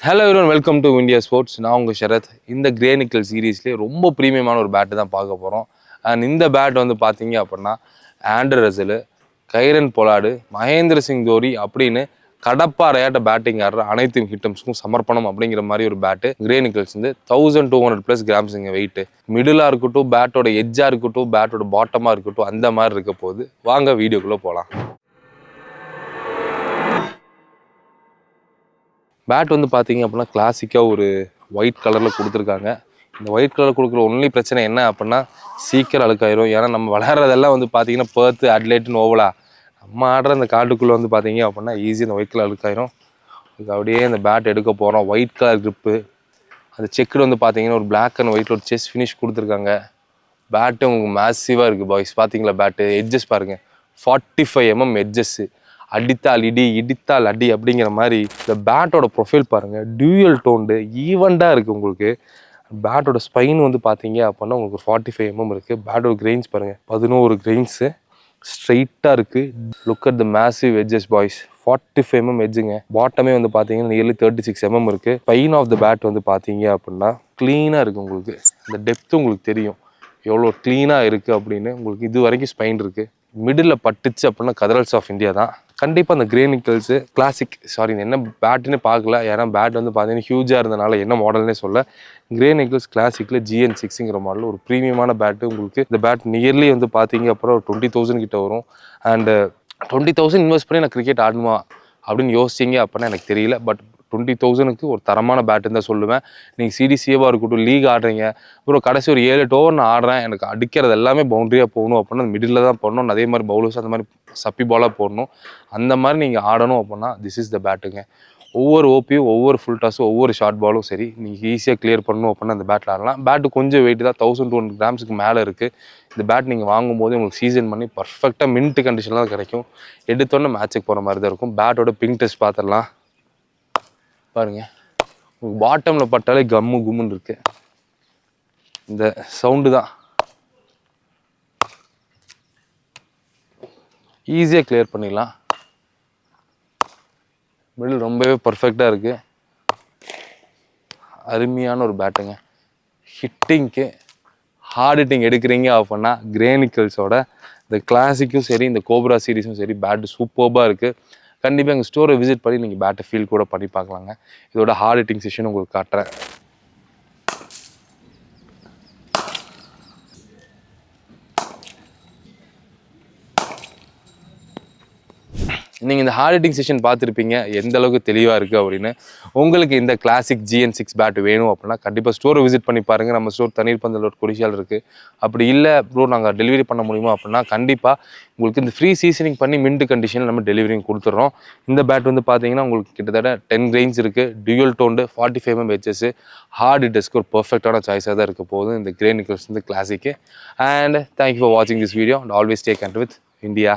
Hello everyone, welcome to India sports. நான் உங்கள் ஷரத். இந்த கிரே நிக்கல் சீரீஸ்லேயே ரொம்ப ப்ரீமியமான ஒரு பேட்டு தான் பார்க்க போகிறோம். அண்ட் இந்த பேட் வந்து பார்த்தீங்க அப்படின்னா Andre Russell, கைரன் Pollard, Mahendra Singh Dhoni அப்படின்னு கடப்பாறையாட்ட பேட்டிங் ஆடுற அனைத்து ஹிட்டம்ஸ்க்கும் சமர்ப்பணம் அப்படிங்கிற மாதிரி ஒரு பேட்டு. கிரே நிக்கல்ஸ் வந்து 1200+ கிராம்ஸுங்க வெயிட்டு. மிடிலாக இருக்கட்டும், பேட்டோட எட்ஜாக இருக்கட்டும், பேட்டோட பாட்டமாக இருக்கட்டும், அந்த மாதிரி இருக்க போகுது. வாங்க வீடியோக்குள்ளே போகலாம். பேட் வந்து பார்த்தீங்க அப்படின்னா கிளாசிக்காக ஒரு ஒயிட் கலரில் கொடுத்துருக்காங்க. இந்த ஒயிட் கலர் கொடுக்குற ஒன்லி பிரச்சனை என்ன அப்படின்னா சீக்கிரம் அழுக்காயிரும். ஏன்னா நம்ம விளையாடுறதெல்லாம் வந்து பார்த்தீங்கன்னா பெர்த்து, அட்லைட்டுன்னு ஓவலா. நம்ம ஆடுற அந்த காட்டுக்குள்ளே வந்து பார்த்தீங்க அப்படின்னா ஈஸி இந்த ஒயிட் கலர் அழுக்காயிரும். இதுக்கு அப்படியே இந்த பேட் எடுக்க போகிறோம். ஒயிட் கலர் க்ரிப்பு, அந்த செக்குடு வந்து பார்த்தீங்கன்னா ஒரு பிளாக் அண்ட் ஒயிட்டில் ஒரு செஸ் ஃபினிஷ் கொடுத்துருக்காங்க. பேட்டு உங்களுக்கு மேசிவாக இருக்குது பாய்ஸ். பார்த்தீங்களா பேட்டு எட்ஜஸ் பாருங்கள், 45 mm எட்ஜஸ்ஸு. அடித்தால் இடி, இடித்தால் அடி அப்படிங்கிற மாதிரி. இந்த பேட்டோட ப்ரொஃபைல் பாருங்கள், டியூயல் டோன்டு ஈவெண்ட்டாக இருக்குது. உங்களுக்கு பேட்டோட ஸ்பைன் வந்து பார்த்தீங்க அப்படின்னா உங்களுக்கு 45 mm இருக்குது. பேட்டோட கிரெயின்ஸ் பாருங்கள், 11 கிரெயின்ஸு ஸ்ட்ரெயிட்டாக இருக்குது. Look at the massive edges boys. 45 mm எட்ஜுங்க. பாட்டமே வந்து பார்த்தீங்கன்னா நியர்லி 36 mm இருக்குது. ஸ்பைன் ஆஃப் த பேட் வந்து பார்த்தீங்க அப்படின்னா க்ளீனாக இருக்குது. உங்களுக்கு இந்த டெப்த்து உங்களுக்கு தெரியும் எவ்வளோ க்ளீனாக இருக்குது அப்படின்னு. உங்களுக்கு இது வரைக்கும் ஸ்பைன் இருக்குது. மிடில் பட்டுச்சு அப்படின்னா கதரல்ஸ் ஆஃப் இந்தியா தான். கண்டிப்பாக அந்த கிரே நிக்கல்ஸு கிளாசிக், சாரி என்ன பேட்டுன்னு பார்க்கல, ஏன்னா பேட் வந்து பார்த்தீங்கன்னா ஹியூஜாக இருந்தனால என்ன மாடல்னே சொல்ல. கிரே நிக்கல்ஸ் கிளாசிக்கில் GN6ங்கிற மாடல் ஒரு ப்ரீமியமான பேட்டு. உங்களுக்கு இந்த பேட் நியர்லி வந்து பார்த்தீங்க அப்புறம் ஒரு 20,000 கிட்ட வரும். அண்டு 20,000 இன்வெஸ்ட் பண்ணி நான் கிரிக்கெட் ஆடணுமா அப்படின்னு யோசிச்சிங்க அப்படின்னா எனக்கு தெரியல. பட் 20,000க்கு ஒரு தரமான பேட்டுன்னு தான் சொல்லுவேன். நீங்கள் CDCAவாக இருக்கட்டும், லீக் ஆடுறீங்க, அப்புறம் கடைசி ஒரு 7-8 ஓவர் நான் ஆடுறேன், எனக்கு அடிக்கிறது எல்லாமே பவுண்ட்ரியாக போகணும் அப்படின்னா மிடில் தான் போடணும். அதே மாதிரி பவுலர்ஸ் அந்த மாதிரி சப்பி பாலாக போடணும். அந்த மாதிரி நீங்கள் ஆடணும் அப்படின்னா திஸ் இஸ் த பேட்டுங்க. ஒவ்வொரு ஓபியும், ஒவ்வொரு ஃபுல் டாஸும், ஒவ்வொரு ஷார்ட் பாலும் சரி நீங்கள் ஈஸியாக கிளியர் பண்ணணும் அப்படின்னா அந்த பேட்டில் ஆடலாம். பேட்டு கொஞ்சம் வெயிட் தான், 1200 கிராம்ஸுக்கு மேலே இருக்குது. இந்த பேட் நீங்கள் வாங்கும்போது உங்களுக்கு சீசன் பண்ணி பர்ஃபெக்டாக மின்ட் கண்டிஷனில் தான் கிடைக்கும். எடுத்தோன்னே மேட்சுக்கு போகிற மாதிரி தான் இருக்கும். பேட்டோட பிங்க் டெஸ்ட் பார்த்துடலாம் பாருங்க. உங்களுக்கு பாட்டமில் பட்டாலே கம்மு கும்முன்னு இருக்கு. இந்த சவுண்டு தான் ஈஸியாக கிளியர் பண்ணிடலாம். மிடில் ரொம்பவே பர்ஃபெக்டாக இருக்குது. அருமையான ஒரு பேட்டுங்க. ஹிட்டிங்க்கு ஹார்ட் ஹிட்டிங் எடுக்கிறீங்க அப்படின்னா கிரே நிக்கல்ஸோட இந்த கிளாசிக்கும் சரி, இந்த கோப்ரா சீரீஸும் சரி, பேட்டு சூப்பர்பாக இருக்குது. கண்டிப்பாக எங்கள் ஸ்டோரை விசிட் பண்ணி நீங்கள் பேட்டை ஃபீல் கூட பண்ணி பார்க்கலாங்க. இதோட ஹார்ட் ஹிட்டிங் செஷன் உங்களுக்கு காட்டுறேன். நீங்கள் இந்த ஹார்ட் ஹிட்டிங் செஷன் பார்த்துருப்பீங்க எந்த அளவுக்கு தெளிவாக இருக்குது அப்படின்னு. உங்களுக்கு இந்த கிளாசிக் GN6 பேட் வேணும் அப்படின்னா கண்டிப்பாக ஸ்டோரை விசிட் பண்ணி பாருங்கள். நம்ம ஸ்டோர் தண்ணீர் பந்தல் கொடிஷால் இருக்குது. அப்படி இல்லை ப்ரோ நாங்கள் டெலிவரி பண்ண முடியுமா அப்படின்னா கண்டிப்பாக உங்களுக்கு இந்த ஃப்ரீ சீசனிங் பண்ணி மின்ட் கண்டிஷனில் நம்ம டெலிவரிங் கொடுத்துட்றோம். இந்த பேட் வந்து பார்த்தீங்கன்னா உங்களுக்கு கிட்டத்தட்ட 10 கிரெயின்ஸ் இருக்குது, dual toned, 45 mm edges, hard ஹிட்டர்ஸ்க்கு ஒரு பர்ஃபெக்டான சாய்ஸாக தான் இருக்க போகுது இந்த கிரே நிக்கல்ஸ் வந்து கிளாசிக்கு. அண்ட் தேங்க்யூ ஃபார் வாட்சிங் this video. And always take care with India.